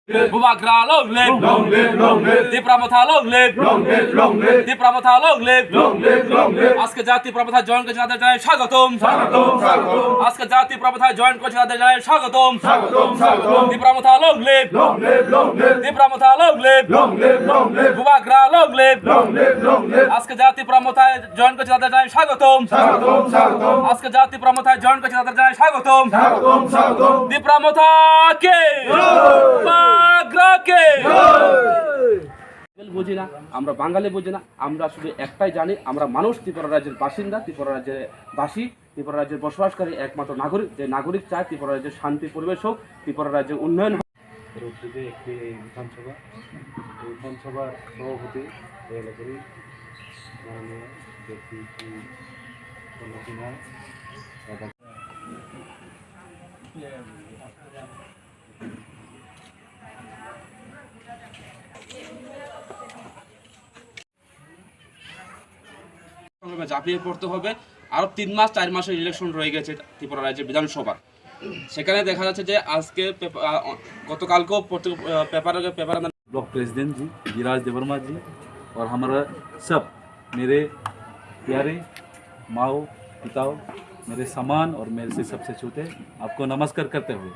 Bumagra long live, Long live, long live, Dipramotha long live, long live, long live, Dipramotha long live, long live, long live. আজকে জাতীয় প্রবন্ধা join করছে তাদের জানাই স্বাগতম, স্বাগতম, স্বাগতম, আজকে জাতীয় প্রবন্ধা জয়েন করছে তাদের জানাই স্বাগতম, স্বাগতম, স্বাগতম. Dipramotha long live, Long live, long live, Dipramotha long live, long live, long live, Bumagra long live, long live, long live. আজকে জাতীয় প্রবন্ধা জয়েন করছে তাদের জানাই স্বাগতম, স্বাগতম, স্বাগতম, আজকে জাতীয় প্রবন্ধা জয়েন করছে তাদের জানাই স্বাগতম, স্বাগতম, স্বাগতম. Dipramotha কে Bumagra কে বুঝি না, আমরা বাঙালি বুঝি না, আমরা শুধু একটাই জানি, আমরা মানুষ, ত্রিপুরা রাজ্যের বাসিন্দা, ত্রিপুরা রাজ্যের বাসী, ত্রিপুরা রাজ্যের বসবাসকারী একমাত্র নাগরিক, যে নাগরিক চায় ত্রিপুরা রাজ্যের শান্তি পরিবেশ হোক, ত্রিপুরা রাজ্যের উন্নয়ন হোক। রূপদিতে একটি বিধানসভা, এই বিধানসভার সভাপতি এই এলাকারই মাননীয় ব্যক্তি শ্রী সন্ন্যাসী নাথ দাদা। ঝাঁপিয়ে পড়তে হবে। আরো 3 মাস 4 মাসের ইলেকশন রয়ে গেছে ত্রিপুরা রাজ্যের বিধানসভা। সেখানে দেখা যাচ্ছে যে আজকে গতকালকেও পেপারে ब्लॉक प्रेसिडेंट जी धीराज देवर्मा जी और हमारा सब मेरे प्यारे माओ पिताओं, मेरे समान और मेरे से सबसे छोटे, आपको नमस्कार करते हुए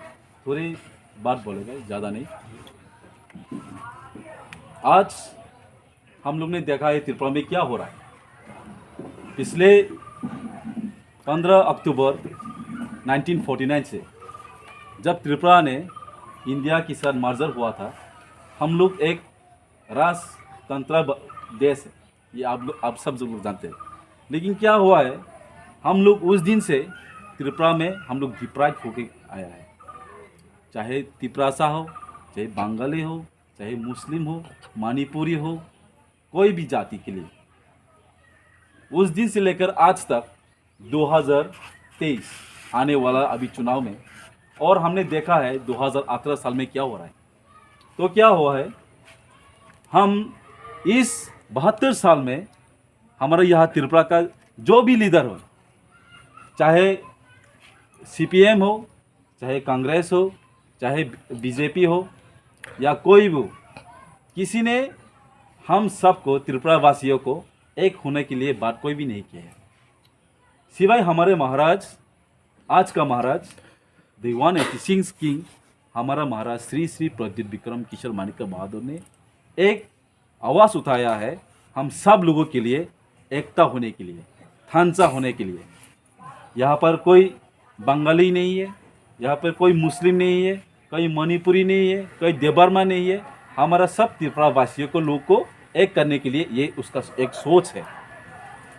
थोड़ी बात बोलेगा, ज़्यादा नहीं। आज हम लोग ने देखा है त्रिपुरा में क्या हो रहा है। पिछले 15 अक्टूबर 1949 से जब त्रिपुरा ने इंडिया के साथ मर्जर हुआ था, हम लोग एक राजतंत्र देश है, ये आप सब लोग जानते हैं। लेकिन क्या हुआ है, हम लोग उस दिन से त्रिपुरा में हम लोग डिप्राइव होके आया है। चाहे तिपरासा हो, चाहे बंगाली हो, चाहे मुस्लिम हो, मणिपुरी हो, कोई भी जाति के लिए उस दिन से लेकर आज तक 2023 आने वाला अभी चुनाव में, और हमने देखा है 2018 साल में क्या हो रहा है। तो क्या हुआ है, हम इस 72 साल में हमारे यहाँ त्रिपुरा का जो भी लीडर हो, चाहे CPM हो, चाहे कांग्रेस हो, चाहे बीजेपी हो या कोई भी हो, किसी ने हम सबको त्रिपुरा वासियों को एक होने के लिए बात कोई भी नहीं किया है, सिवाय हमारे महाराज, आज का महाराज द 186 किंग हमारा महाराज श्री श्री प्रद्युत विक्रम किशोर माणिक्य बहादुर ने एक आवाज़ उठाया है हम सब लोगों के लिए, एकता होने के लिए, थानसा होने के लिए। यहाँ पर कोई बंगाली नहीं है, यहाँ पर कोई मुस्लिम नहीं है, कोई मणिपुरी नहीं है, कोई देबर्मा नहीं है, हमारा सब त्रिपुरा वासियों को लोग को एक करने के लिए ये उसका एक सोच है।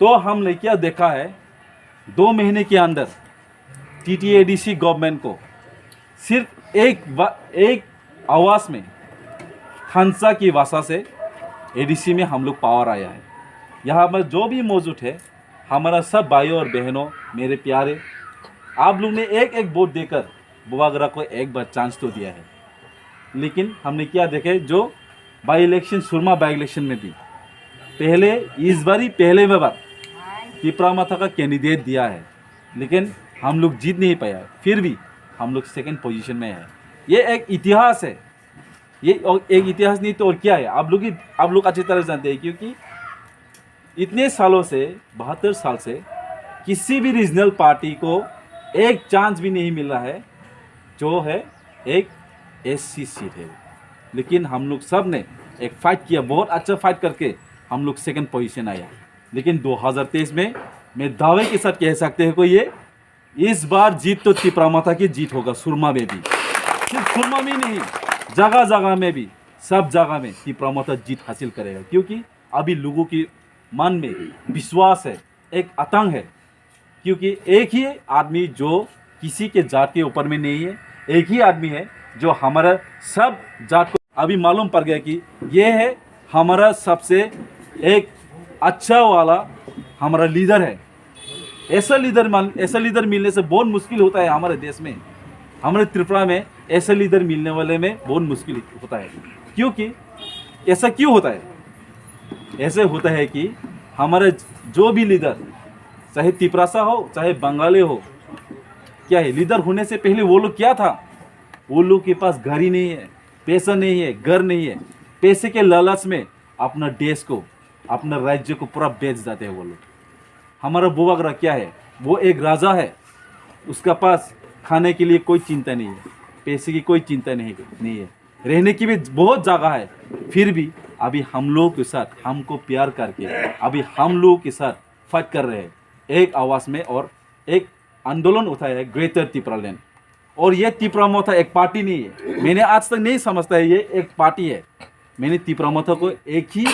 तो हमने क्या देखा है, 2 महीने के अंदर TTADC गवर्नमेंट को सिर्फ एक आवाज़ में खानसा की भाषा से ADC में हम लोग पावर आया है। यहाँ पर जो भी मौजूद है हमारा सब भाइयों और बहनों, मेरे प्यारे, आप लोग ने एक एक वोट देकर बुवागरा को एक बार चांस तो दिया है। लेकिन हमने क्या देखे, जो by election, Surma by election में भी पहले इस बार ही पहले में बार तिपरामाथा का कैंडिडेट दिया है, लेकिन हम लोग जीत नहीं पाया, फिर भी हम लोग सेकंड पोजीशन में है। ये एक इतिहास है, ये एक इतिहास नहीं तो और क्या है, आप लोग अच्छी तरह जानते हैं, क्योंकि इतने सालों से 72 साल से किसी भी रीजनल पार्टी को एक चांस भी नहीं मिला है, जो है एक SC सीट है। लेकिन हम लोग सब ने एक फाइट किया, बहुत अच्छा फाइट करके हम लोग सेकंड पोजीशन आया। लेकिन 2023 में मैं दावे के साथ कह सकते हैं, कोई ये इस बार जीत तो तिपरामाथा की जीत होगा, सुरमा में भी, सिर्फ सुरमा में नहीं, जगह जगह में भी, सब जगह में तिपरामाथा जीत हासिल करेगा। क्योंकि अभी लोगों की मन में विश्वास है, एक आतंक है, क्योंकि एक ही आदमी जो किसी के जात के ऊपर में नहीं है, एक ही आदमी है जो हमारा सब जात को अभी मालूम पड़ गया कि ये है हमारा सबसे एक अच्छा वाला हमारा लीडर है। ऐसा लीडर मिलने से बहुत मुश्किल होता है हमारे देश में, हमारे त्रिपुरा में ऐसा लीडर मिलने वाले में बहुत मुश्किल होता है। क्योंकि ऐसा क्यों होता है, ऐसे होता है कि हमारे जो भी लीडर, चाहे तिपरासा हो चाहे बंगाली हो, क्या है, लीडर होने से पहले वो लोग क्या था, वो लोग के पास घर ही नहीं है, पैसा नहीं है, घर नहीं है, पैसे के लालच में अपना देश को, अपना राज्य को पूरा बेच देते हैं वो लोग। हमारा बुवागरा क्या है? वो एक राजा है, उसका पास खाने के लिए कोई चिंता नहीं है, पैसे की कोई चिंता नहीं है, रहने की भी बहुत जगह है, फिर भी अभी हम लोगों के साथ हमको प्यार करके अभी हम लोगों के साथ फाइट कर रहे हैं एक आवाज़ में, और एक आंदोलन उठाया है ग्रेटर तिपरालैंड। और ये तिपरामोथा एक पार्टी नहीं है, मैंने आज तक नहीं समझता है ये एक पार्टी है। मैंने तिपरामोथा को एक ही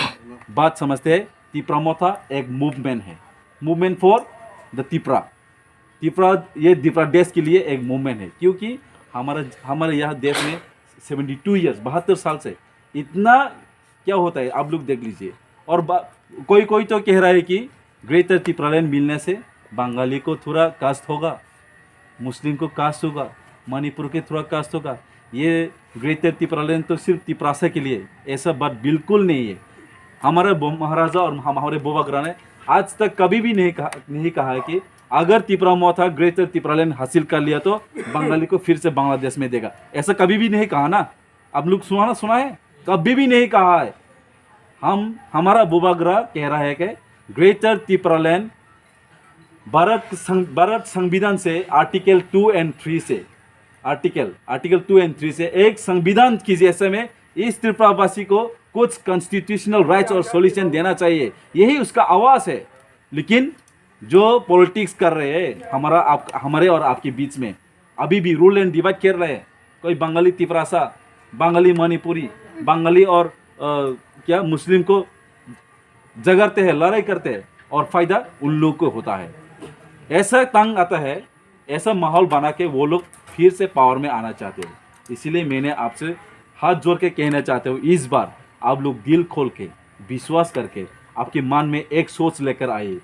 बात समझते हैं, तिपरामोथा एक मूवमेंट है, मूवमेंट फॉर द तिपरा। ये तिपरा देश के लिए एक मूवमेंट है, क्योंकि हमारे यहाँ देश में 72 ईयर्स 72 साल से इतना क्या होता है आप लोग देख लीजिए। और कोई तो कह रहा है कि ग्रेटर तिपरालैंड मिलने से बंगाली को थोड़ा कास्ट होगा, मुस्लिम को कास्ट होगा, मणिपुर के थोड़ा कास्ट होगा। ये ग्रेटर तिपरालैंड तो सिर्फ तिपरासा के लिए, ऐसा बात बिल्कुल नहीं है। हमारे महाराजा और हमारे बुवागरा ने आज तक कभी भी नहीं कहा है कि अगर तिपरामोथा ग्रेटर तिपरालैंड हासिल कर लिया तो बंगाली को फिर से बांग्लादेश में देगा, ऐसा कभी भी नहीं कहा ना। आप लोग सुना है? कभी भी नहीं कहा है। हमारा बुवागरा कह रहा है कि ग्रेटर तिपरालैंड भारत संविधान से आर्टिकल 2 और 3 से आर्टिकल 2 और 3 से एक संविधान की जैसे में इस त्रिपुरावासी को कुछ कॉन्स्टिट्यूशनल राइट्स और सॉल्यूशन देना चाहिए, यही उसका आवाज़ है। लेकिन जो पॉलिटिक्स कर रहे हैं हमारे और आपके बीच में, अभी भी रूल एंड डिवाइड कर रहे हैं। कोई बंगाली तिपरासा, बंगाली मणिपुरी, बंगाली और क्या मुस्लिम को झगड़ते हैं, लड़ाई करते हैं, और फायदा उन लोग को होता है। ऐसा तंग आता है, ऐसा माहौल बना के वो लोग फिर से पावर में आना चाहते हैं। इसीलिए मैंने आपसे हाथ जोड़ के कहना चाहते हूँ, इस बार आप लोग दिल खोल के विश्वास करके आपके मन में एक सोच लेकर आइए।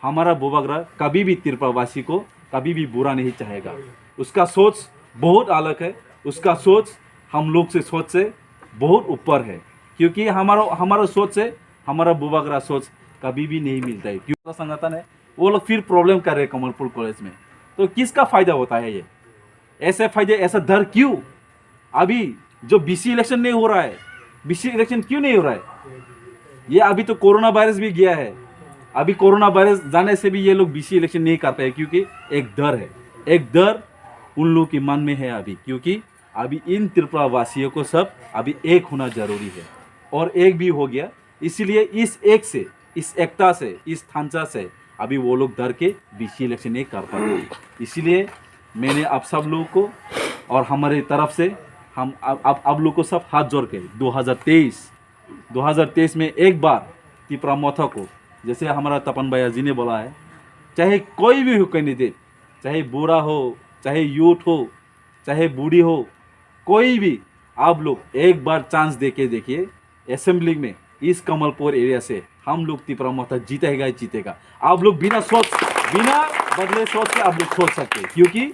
हमारा बुवागरा कभी भी त्रिपुरावासी को कभी भी बुरा नहीं चाहेगा। उसका सोच बहुत अलग है, उसका सोच हम लोग से सोच से बहुत ऊपर है, क्योंकि हमारा सोच से हमारा बुवागरा सोच कभी भी नहीं मिलता है। क्यों संगठन है वो लोग फिर प्रॉब्लम कर रहे हैं कमलपुर कॉलेज में, तो किसका फ़ायदा होता है? ये ऐसे फायदे, ऐसा डर क्यों? अभी जो बीसी इलेक्शन नहीं हो रहा है, बीसी इलेक्शन क्यों नहीं हो रहा है? ये अभी तो कोरोना वायरस भी गया है, अभी कोरोना वायरस जाने से भी ये लोग बीसी इलेक्शन नहीं करते हैं, क्योंकि एक डर है, एक डर उन लोगों के मन में है अभी, क्योंकि अभी इन त्रिपुरावासियों को सब अभी एक होना जरूरी है, और एक भी हो गया। इसीलिए इस एकता से, इस थांचा से अभी वो लोग डर के बीसी इलेक्शन नहीं कर पाते। इसीलिए मैंने आप सब लोगों को और हमारे तरफ से हम आप लोग को सब हाथ जोड़ के 2023 में एक बार तिपरामोथा को, जैसे हमारा तपन भैया जी ने बोला है, चाहे कोई भी हो कैंडिडेट, चाहे बूढ़ा हो, चाहे यूथ हो, चाहे बूढ़ी हो, कोई भी, आप लोग एक बार चांस देके देखिए। असेंबली में इस कमलपुर एरिया से हम लोग तिपरामोथा जीतेगा। आप लोग बिना बदले सोच के आप लोग सोच सकते हैं, क्योंकि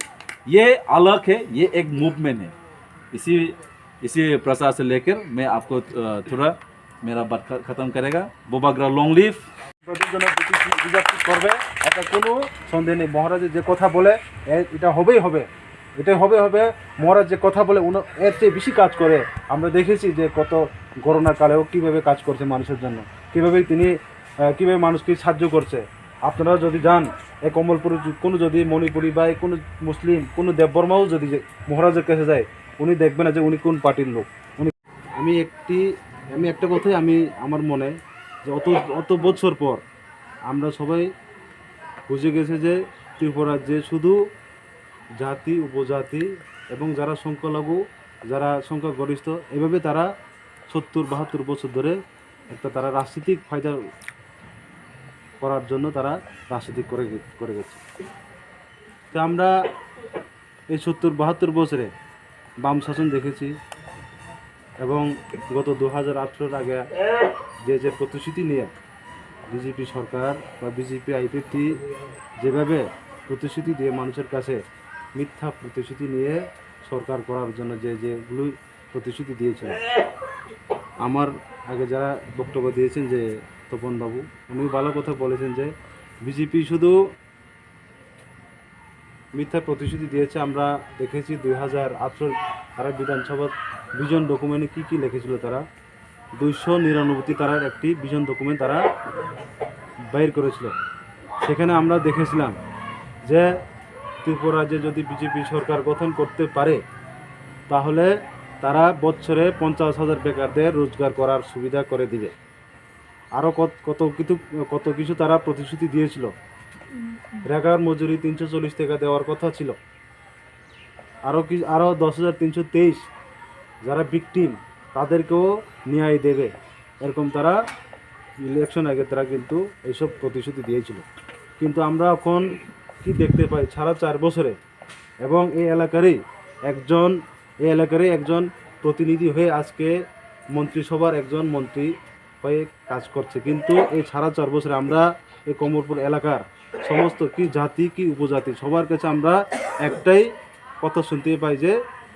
ये अलग है, ये एक मूवमेंट है। इसी प्रसार से लेकर मैं आपको थोड़ा मेरा बात खत्म करेगा। बुवागरा लॉन्ग लिव। করবে এটা কোনো সন্দেহ নেই। মহারাজ যে কথা বলে এটা হবেই হবে, এটাই হবে। মহারাজ যে কথা বলে এর চেয়ে বেশি কাজ করে। আমরা দেখেছি যে কত করোনা কালেও কীভাবে কাজ করছে মানুষের জন্য, কীভাবে মানুষকে সাহায্য করছে। আপনারা যদি যান এই কমলপুর, কোনো যদি মণিপুরি বা কোনো মুসলিম, কোনো দেববর্মাও যদি মহারাজের কাছে যায়, উনি দেখবেন না যে উনি কোন পার্টির লোক। আমি একটা কথাই আমার মনে, যে অত বছর পর আমরা সবাই বুঝে গেছে যে ত্রিপুরার যে শুধু জাতি, উপজাতি এবং যারা সংখ্যালঘু, যারা সংখ্যাগরিষ্ঠ, এভাবে তারা 70-72 বছর ধরে তারা রাজনৈতিক ফায়দা করার জন্য তারা রাজনীতি করে গেছে। তো আমরা এই 70-72 বছরে বাম শাসন দেখেছি, এবং গত 2018 আগে যে প্রতিশ্রুতি নিয়ে বিজেপি সরকার বা বিজেপি আইপিএফটি যেভাবে প্রতিশ্রুতি দিয়ে মানুষের কাছে মিথ্যা প্রতিশ্রুতি নিয়ে সরকার করার জন্য যেগুলো প্রতিশ্রুতি দিয়েছিল, আমার আগে যারা বক্তব্য দিয়েছেন যে তপনবাবু, উনি ভালো কথা বলেছেন যে বিজেপি শুধু মিথ্যা প্রতিশ্রুতি দিয়েছে। আমরা দেখেছি 2018 তারা বিধানসভা ভিশন ডকুমেন্টে কী কী লিখেছিল তারা 299টি তারার একটি ভিশন ডকুমেন্ট তারা বাইর করেছিল। সেখানে আমরা দেখেছিলাম যে ত্রিপুরা রাজ্যে যদি বিজেপি সরকার গঠন করতে পারে তাহলে তারা বছরে 50,000 বেকারদের রোজগার করার সুবিধা করে দিবে। আরও কত কিছু তারা প্রতিশ্রুতি দিয়েছিল। রেগার মজুরি 340 টাকা দেওয়ার কথা ছিল। আরও 10,323 যারা ভিকটিম তাদেরকেও ন্যায় দেবে, এরকম তারা ইলেকশন আগে তারা কিন্তু এইসব প্রতিশ্রুতি দিয়েছিল। কিন্তু আমরা এখন কি দেখতে পাই সারা 4 বছরে, এবং এই এলাকারই একজন প্রতিনিধি হয়ে আজকে মন্ত্রিসভার একজন মন্ত্রী হয়ে কাজ করছে। কিন্তু এই সারা 4 বছরে আমরা এই কমরপুর এলাকার সমস্ত কি জাতি কি উপজাতি সবার কাছে আমরা একটাই কথা শুনতে পাই যে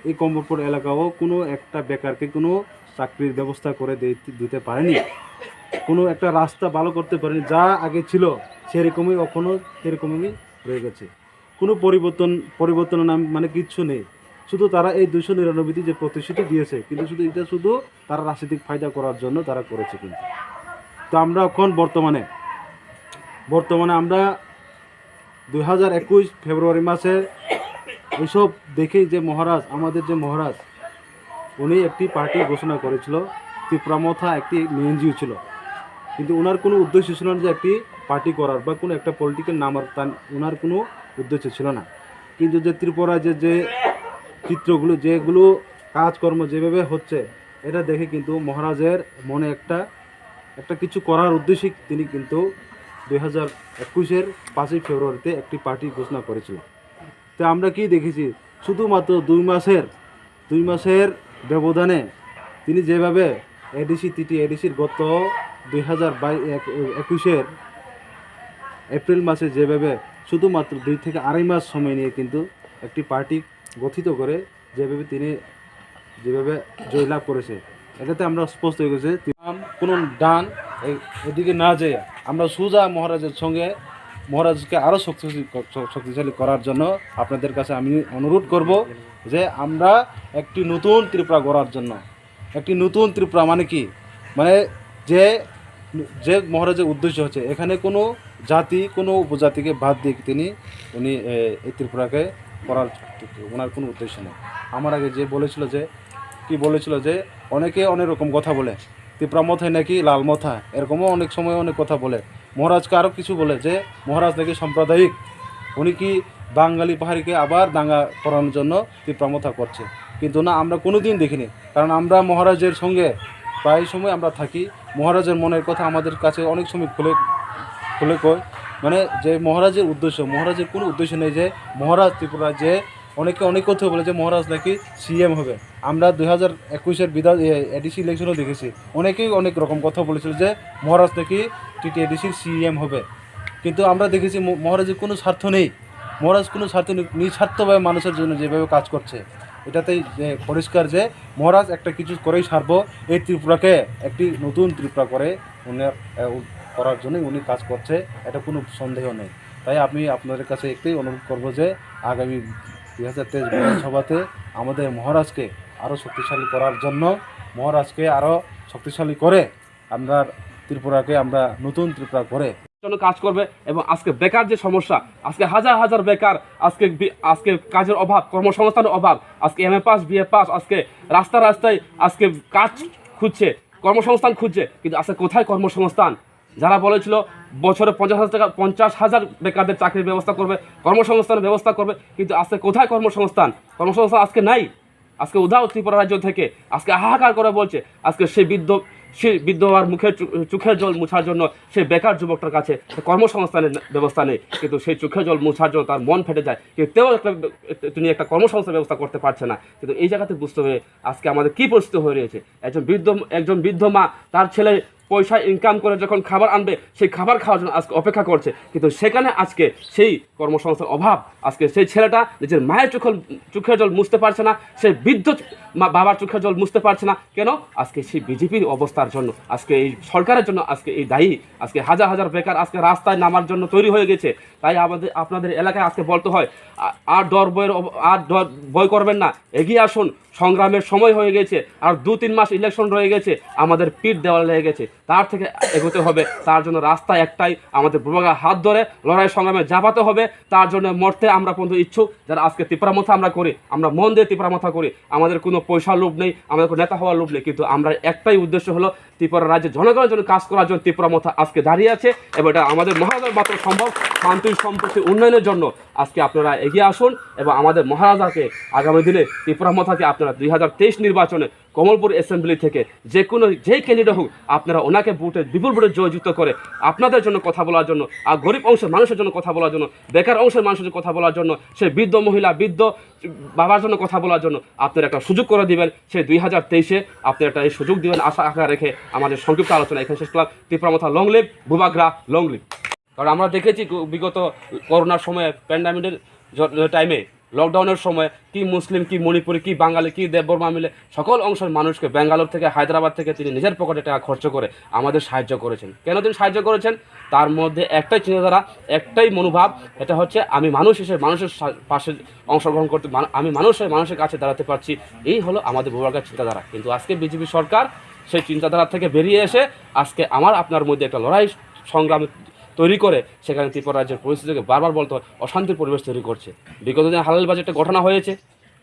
এই কমরপুর এলাকাও কোনো একটা বেকারকে কোনো চাকরির ব্যবস্থা করে দিতে পারেনি, কোনো একটা রাস্তা ভালো করতে পারেনি। যা আগে ছিল সেরকমই এখনও সেরকমই রয়ে গেছে। কোনো পরিবর্তনের নাম মানে কিচ্ছু নেই। শুধু তারা এই 299টি যে প্রতিশ্রুতি দিয়েছে, কিন্তু এটা শুধু তারা রাজনৈতিক ফায়দা করার জন্য তারা করেছে। কিন্তু তো আমরা এখন বর্তমানে আমরা 2021 ফেব্রুয়ারি মাসে এইসব দেখেই যে আমাদের যে মহারাজ উনি একটি পার্টি ঘোষণা করেছিল। ত্রিপুরামথা একটি এনজিও ছিল, কিন্তু ওনার কোনো উদ্দেশ্য ছিল না যে একটি পার্টি করার বা কোনো একটা পলিটিক্যাল নামার, ওনার কোনো উদ্দেশ্য ছিল না। কিন্তু যে ত্রিপুরা যে চিত্রগুলো যেগুলো কাজকর্ম যেভাবে হচ্ছে এটা দেখে কিন্তু মহারাজের মনে একটা কিছু করার উদ্দেশ্যে তিনি কিন্তু 2021-এর 5ই ফেব্রুয়ারিতে একটি পার্টি ঘোষণা করেছিল। তো আমরা কি দেখেছি, শুধুমাত্র 2 মাসের ব্যবধানে তিনি যেভাবে এডিসির গত 2021-এর এপ্রিল মাসে যেভাবে শুধুমাত্র 2 থেকে 2.5 মাস সময় নিয়ে কিন্তু একটি পার্টি গঠিত করে তিনি যেভাবে জয়লাভ করেছে, এটাতে আমরা স্পষ্ট হয়ে গেছে কোনো ডান এদিকে না যেয়ে আমরা সোজা মহারাজকে আরও শক্তিশালী করার জন্য আপনাদের কাছে আমি অনুরোধ করব যে আমরা একটি নতুন ত্রিপুরা গড়ার জন্য, একটি নতুন ত্রিপুরা মানে কি, মানে যে মহারাজের উদ্দেশ্য হচ্ছে এখানে কোনো জাতি কোনো উপজাতিকে বাদ দিয়ে উনি এই ত্রিপুরাকে করার ওনার কোনো উদ্দেশ্য নেই। আমার আগে বলেছিল যে অনেকে অনেক রকম কথা বলে, ত্রিপুরা মথায় নাকি লাল মথা, এরকমও অনেক সময় অনেক কথা বলে। মহারাজকে আরও কিছু বলে যে মহারাজ নাকি সাম্প্রদায়িক, উনি কি বাঙালি পাহাড়িকে আবার দাঙ্গা করানোর জন্য ত্রিপুরা মথা করছে। কিন্তু না, আমরা কোনো দিন দেখিনি, কারণ আমরা মহারাজের সঙ্গে প্রায় সময় আমরা থাকি। মহারাজের মনের কথা আমাদের কাছে অনেক সময় খুলে কয়, মানে যে মহারাজের কোনো উদ্দেশ্য নেই যে মহারাজ ত্রিপুরা যে অনেক কথা বলে যে মহারাজ নাকি সিএম হবে। আমরা 2021-এর এডিসি ইলেকশনও দেখেছি, অনেকেই অনেক রকম কথা বলেছিল যে মহারাজ নাকি টিটিএডিসির সিএম হবে। কিন্তু আমরা দেখেছি মহারাজের কোনো স্বার্থ নেই, নিঃস্বার্থভাবে মানুষের জন্য যেভাবে কাজ করছে, এটাতেই পরিষ্কার যে মহারাজ একটা কিছু করেই সারব, এই ত্রিপুরাকে একটি নতুন ত্রিপুরা করার জন্যই উনি কাজ করছে, এটা কোনো সন্দেহ নেই। তাই আমি আপনাদের কাছে একটাই অনুরোধ করব যে আগামী 2023 বিধানসভাতে আমাদের মহারাজকে আরও শক্তিশালী করার জন্য, মহারাজকে আরও শক্তিশালী করে আমরা ত্রিপুরাকে আমরা নতুন ত্রিপুরা করে জন্য কাজ করবে। এবং আজকে বেকার যে সমস্যা, আজকে হাজার বেকার, আজকে কাজের অভাব, কর্মসংস্থানের অভাব, আজকে MA পাস BA পাস আজকে রাস্তায় আজকে কাজ খুঁজছে, কর্মসংস্থান খুঁজছে, কিন্তু আজকে কোথায় কর্মসংস্থান? যারা বলেছিল বছরে 50,000 বেকারদের চাকরির ব্যবস্থা করবে, কর্মসংস্থানের ব্যবস্থা করবে, কিন্তু আজকে কোথায় কর্মসংস্থান আজকে নাই। আজকে উধাও ত্রিপুরা রাজ্য থেকে আজকে হাহাকার করে বলছে, আজকে সেই বৃদ্ধ আর চোখের জল মুছার জন্য সেই বেকার যুবকটার কাছে কর্মসংস্থানের ব্যবস্থা নেই, কিন্তু সেই চোখের জল মুছার জন্য তার মন ফেটে যায়, কিন্তু তিনি একটা কর্মসংস্থান ব্যবস্থা করতে পারছে না। কিন্তু এই জায়গাতে বুঝতে হবে আজকে আমাদের কী পরিস্থিতি হয়ে রয়েছে। একজন বৃদ্ধ মা তার ছেলে পয়সা ইনকাম করে যখন খাবার আনবে, সেই খাবার খাওয়ার জন্য আজকে অপেক্ষা করছে, কিন্তু সেখানে আজকে সেই কর্মসংস্থান অভাব। আজকে সেই ছেলেটা নিজের মায়ের চোখের জল মুছতে পারছে না, সেই বাবার চোখের জল মুছতে পারছে না কেন? আজকে সেই বিজেপির অবস্থার জন্য, আজকে এই সরকারের জন্য আজকে এই দায়ী। আজকে হাজার হাজার বেকার আজকে রাস্তায় নামার জন্য তৈরি হয়ে গেছে। তাই আপনাদের এলাকায় আজকে বলতে হয়, আর ভয় করবেন না, এগিয়ে আসুন, সংগ্রামের সময় হয়ে গেছে, আর 2-3 মাস ইলেকশন রয়ে গেছে, আমাদের পিঠ দেওয়াল লেগে গেছে, তার থেকে এগোতে হবে। তার জন্য রাস্তা একটাই, আমাদের বুবাগার হাত ধরে লড়াই সংগ্রামে জাপাতে হবে। তার জন্য মরতে আমরা পর্যন্ত ইচ্ছুক। যারা আজকে তিপ্রামথা আমরা করি, আমরা মন দিয়ে তিপ্রামথা করি, আমাদের কোনো পয়সার লোভ নেই, আমাদের কোনো নেতা হওয়ার লোভ নেই, কিন্তু আমরা একটাই উদ্দেশ্য হলো ত্রিপুরা রাজ্যের জনগণের জন্য কাজ করার জন্য তিপ্রামথা আজকে দাঁড়িয়ে আছে। এবং এটা আমাদের মহারাজার মাত্র সম্ভব। শান্তি সম্প্রীতি উন্নয়নের জন্য আজকে আপনারা এগিয়ে আসুন এবং আমাদের মহারাজাকে আগামী দিনে তিপ্রামথাকে আপনারা 2023 নির্বাচনে কমলপুর অ্যাসেম্বলি থেকে যেই ক্যান্ডিডেট হোক, আপনারা ওনাকে বিপুল ভোটে জয়যুক্ত করে আপনাদের জন্য কথা বলার জন্য, আর গরিব অংশের মানুষের জন্য কথা বলার জন্য, বেকার অংশের মানুষের জন্য কথা বলার জন্য, সেই বৃদ্ধ মহিলা, বৃদ্ধ বাবার জন্য কথা বলার জন্য আপনারা একটা সুযোগ করে দিবেন। সেই 2023-এ আপনারা একটা এই সুযোগ দিবেন আশা আশা রেখে আমাদের সংক্ষিপ্ত আলোচনা এখানে শেষ করলাম। Tipra Motha long live, Bubagra long live. কারণ আমরা দেখেছি বিগত করোনার সময়ে, প্যান্ডামিকের টাইমে, লকডাউনের সময় কি মুসলিম, কি মণিপুরি, কি বাঙালি, কি দেববর্মা মিলে সকল অংশের মানুষকে ব্যাঙ্গালোর থেকে, হায়দ্রাবাদ থেকে তিনি নিজের পকেটে টাকা খরচ করে আমাদের সাহায্য করেছেন। কেন তিনি সাহায্য করেছেন? তার মধ্যে একটাই চিন্তাধারা, একটাই মনোভাব, এটা হচ্ছে আমি মানুষ হিসেবে মানুষের পাশে অংশগ্রহণ করতে, আমি মানুষের কাছে দাঁড়াতে পারছি। এই হলো আমাদের বুবাগার চিন্তাধারা। কিন্তু আজকে বিজেপি সরকার সেই চিন্তাধারা থেকে বেরিয়ে এসে আজকে আপনার মধ্যে একটা লড়াই সংগ্রাম তৈরি করে সেখানে ত্রিপুরা রাজ্যের পরিস্থিতিকে বারবার বলতে হয় অশান্তির পরিবেশ তৈরি করছে। বিগত দিনে হালাল বাজেটটা ঘটনা হয়েছে,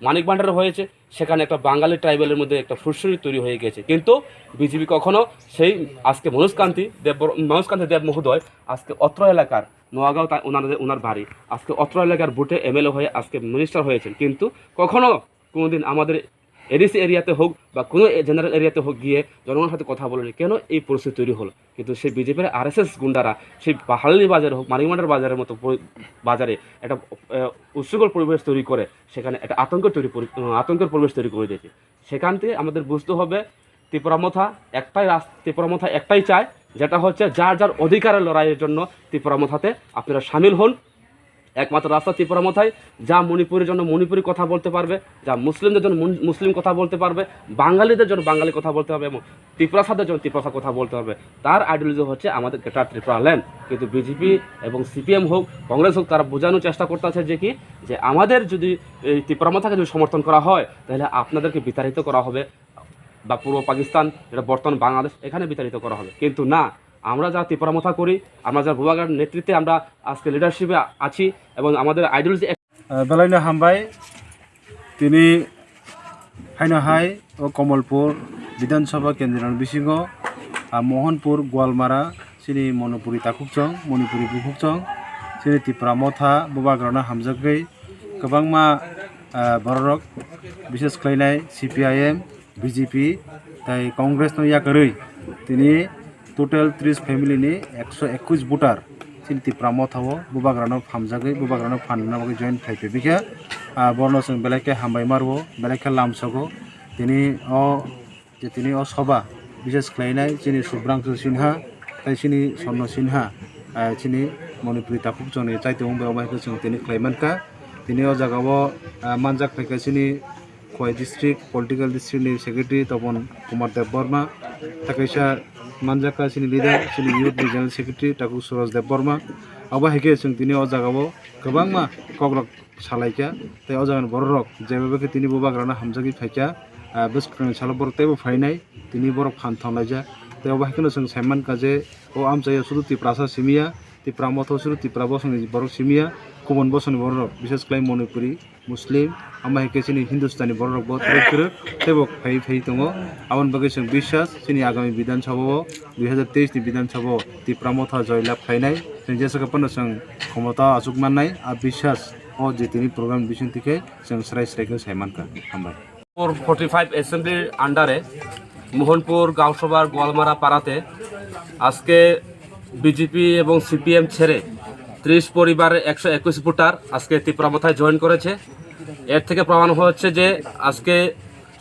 মানিক ভান্ডার হয়েছে, সেখানে একটা বাঙালি ট্রাইবেলের মধ্যে একটা ফুরসুরি তৈরি হয়ে গেছে। কিন্তু বিজেপি কখনো সেই আজকে মনোজকান্তি দেব মহোদয় আজকে অত্র এলাকার নোয়াগাঁও ওনার বাড়ি, আজকে অত্র এলাকার ভোটে এমএলএ হয়ে আজকে মিনিস্টার হয়েছেন, কিন্তু কখনো কোনোদিন আমাদের এডিসি এরিয়াতে হোক বা কোনো জেনারেল এরিয়াতে হোক গিয়ে জনগণের সাথে কথা বলেনি। কেন এই পরিস্থিতি তৈরি হলো? কিন্তু সেই বিজেপির RSS গুন্ডারা সেই হালালি বাজারে হোক, মানিকমান্ডার বাজারের মতো বাজারে একটা উচ্ছৃঙ্খল পরিবেশ তৈরি করে সেখানে একটা আতঙ্কের পরিবেশ তৈরি করে দিয়েছে। সেখান থেকে আমাদের বুঝতে হবে তিপ্রামথা একটাই চায়, যেটা হচ্ছে যার যার অধিকারের লড়াইয়ের জন্য তিপ্রামথাতে আপনারা সামিল হন। একমাত্র রাস্তা তিপ্রামথায়, যা মণিপুরের জন্য মণিপুরি কথা বলতে পারবে, যা মুসলিমদের জন্য মুসলিম কথা বলতে পারবে, বাঙালিদের জন্য বাঙালি কথা বলতে হবে এবং ত্রিপুরাসাদের জন্য ত্রিপুরা কথা বলতে হবে, তার আইডিওলজি হচ্ছে আমাদের গ্রেটার ত্রিপুরা ল্যান্ড। কিন্তু বিজেপি এবং CPM হোক, কংগ্রেস হোক, তারা বোঝানোর চেষ্টা করতেছে যে আমাদের যদি এই তিপ্রামথাকে যদি সমর্থন করা হয় তাহলে আপনাদেরকে বিতাড়িত করা হবে, বা পূর্ব পাকিস্তান, যেটা বর্তমান বাংলাদেশ, এখানে বিতাড়িত করা হবে। কিন্তু না, আমরা যা তিপ্রামথা করি, আমরা যা বুবাগার নেতৃত্বে আমরা আজকে লিডারশিপে আছি এবং আমাদের আইডিওলজি বেলাইনো হামবাই তিনি হাইনহাই ও কমলপুর বিধানসভা কেন্দ্রের বিশিঙ্গ মোহনপুর গোয়ালমারা सिनि मणिपुरी ताकुकजों मणिपुरी बुहुकजों सिनि तिप्रामथा बुबाग्राना हामजागै गोबांमा बररक विशेष खालायनाय CPIM BJP ताई कांग्रेस नो याकरै तिनि टोटल 30 फेमिलिनि 121 भोटार सिनि तिप्रामथाओ बुबाग्राना हामजागै बुबाग्राना फाननाबो जয়েন खाइपे बिखे बर्णसं बेलायके हामबाय मारबो बेलायके लामसगो तिनि अ सभा विशेष खालायनाय सिनि सुब्रांशु सिन्हा ताई सिनि सन्न सिन्हा सिनि मणिपुरी ताकुकजोंनि चाइतों बेवबायखौ जों तिनि खालायमानका तिनि अ जागावो मानजाक फैका सिनि खय डिस्ट्रिक्ट पलिटिकल डिस्ट्रिक्टनि सेक्रेटारि तपन कुमार देव बर्मा ताकैसा मानजाका सिनि लिडार सिनि युथ जनरल सेक्रेटारि ताकु सुरज देव बर्मा अबायके जों तिनि अ जागावो गोबांमा कग्रक सालायका ताई अ जागानि बररक जेबेबेके तिनि बुबाग्राना हामजागि फैका बस्करनि सालबर तेबो फायनाय तिनि बरक फानथावलायजा ताई अबायके जों सायमान काजे ओ आमचाया सुरु तिप्रासा सिमिया तिप्रामथो सुरु तिप्रा बसंनि बरक सिमिया गुबुन बसंनि बरक विशेष खालाय मणिपुरी मुस्लिम आमायके सिनि हिंदुस्तानी बरक बहुत रोखोरो तेबो फाय फाय दङ आवन बागै जों बिश्वास सिनि आगामी विधानसभायाव 2023 नि विधानसभायाव तिप्रामथा जयलाभ खायनाय जों जेसेबां जों क्षमता आजुग माननाय आ बिश्वास ओ जेतिनि प्रोग्राम बिसंतिके जों स्राय सायमानका हामबाय 45 অ্যাসেম্বলির আন্ডারে মোহনপুর গাঁওসভার গোয়ালমারা পাড়াতে আজকে বিজেপি এবং CPM ছেড়ে 30 পরিবারের 121 ভোটার আজকে তিপ্রামথায় জয়েন করেছে। এর থেকে প্রমাণ হচ্ছে যে আজকে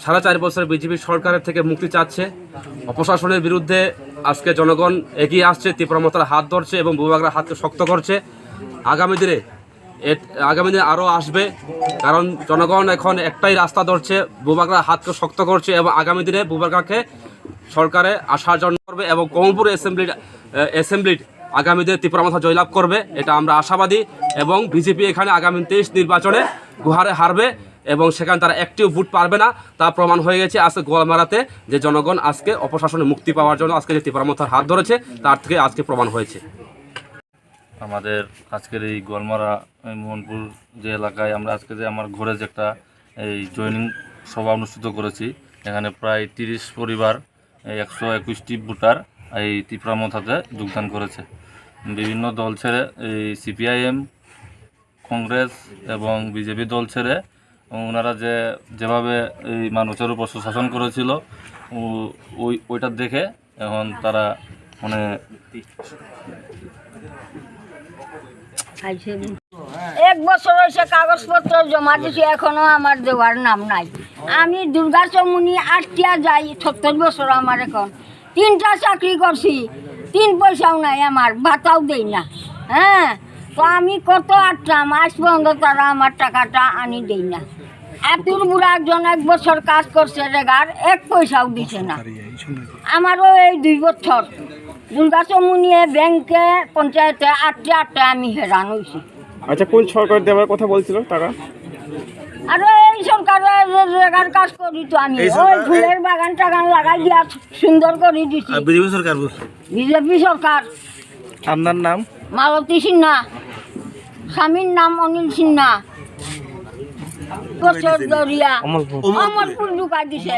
4.5 বছর বিজেপি সরকারের থেকে মুক্তি চাচ্ছে, অপশাসনের বিরুদ্ধে আজকে জনগণ এগিয়ে আসছে, তিপ্রামথার হাত ধরছে এবং বুবাগ্রার হাতকে শক্ত করছে। আগামী দিনে আগামী দিনে আরও আসবে, কারণ জনগণ এখন একটাই রাস্তা ধরছে, বুবাকরা হাতকে শক্ত করছে এবং আগামী দিনে বুবাকরাকে সরকারে আসার জন্য করবে এবং কমলপুর অ্যাসেম্বলির আগামী দিনে ত্রিপুরা জয়লাভ করবে, এটা আমরা আশাবাদী। এবং বিজেপি এখানে আগামী 23 নির্বাচনে গুহারে হারবে এবং সেখানে তারা একটিও ভোট পারবে না, তা প্রমাণ হয়ে গেছে আজকে গোয়ালমারাতে, যে জনগণ আজকে অপশাসনে মুক্তি পাওয়ার জন্য আজকে যে ত্রিপুরা হাত ধরেছে তার থেকে আজকে প্রমাণ হয়েছে। আমাদের আজকের এই গোয়ালমারা মোহনপুর যে এলাকায় আমরা আজকে যে আমার ঘরে যে একটা এই জয়েনিং সভা অনুষ্ঠিত করেছি, এখানে প্রায় 30 পরিবার 121টি ভোটার এই ত্রিপুরা মথাতে যোগদান করেছে। বিভিন্ন দল ছেড়ে এই সিপিআইএম, কংগ্রেস এবং বিজেপি দল ছেড়ে ওনারা যেভাবে এই মানুষের উপর শাসন করেছিল ওইটা দেখে এখন তারা মানে এক বছর হয়েছে কাগজপত্র জমা দিছি, এখনো আমার দেওয়ার নাম নাই। আমি দুর্গা চৌমুনি আটটিয়া যাই, 70 বছর আমার এখন। 3টা চাকরি করছি, 3 পয়সাও নাই, আমার ভাতাও দেই না। হ্যাঁ, তো আমি কত আটটাম, আজ পর্যন্ত তারা আমার টাকাটা আনি দেই না। এতুর বুড়া একজন 1 বছর কাজ করছে রেগার, 1 পয়সাও দিছে না। আমারও এই 2 বছর দুর্গা চৌমুনিয়ে ব্যাংকে পঞ্চায়েতে আটটা আমি হেরান হয়েছি। আচ্ছা, কোন সরকার দেওয়ার কথা বলছিল টাকা? আর এই সরকারের রেগার কাজ করি তো আমি, ওই ফুলের বাগান টাগান লাগাই দিয়া সুন্দর করে দিছি। বিজেপি সরকার। আপনার নাম? মালতী সিনহা, স্বামীর নাম অনিল সিনহা। বছর দরিয়া অমরপুর ঢুকাই দিছে।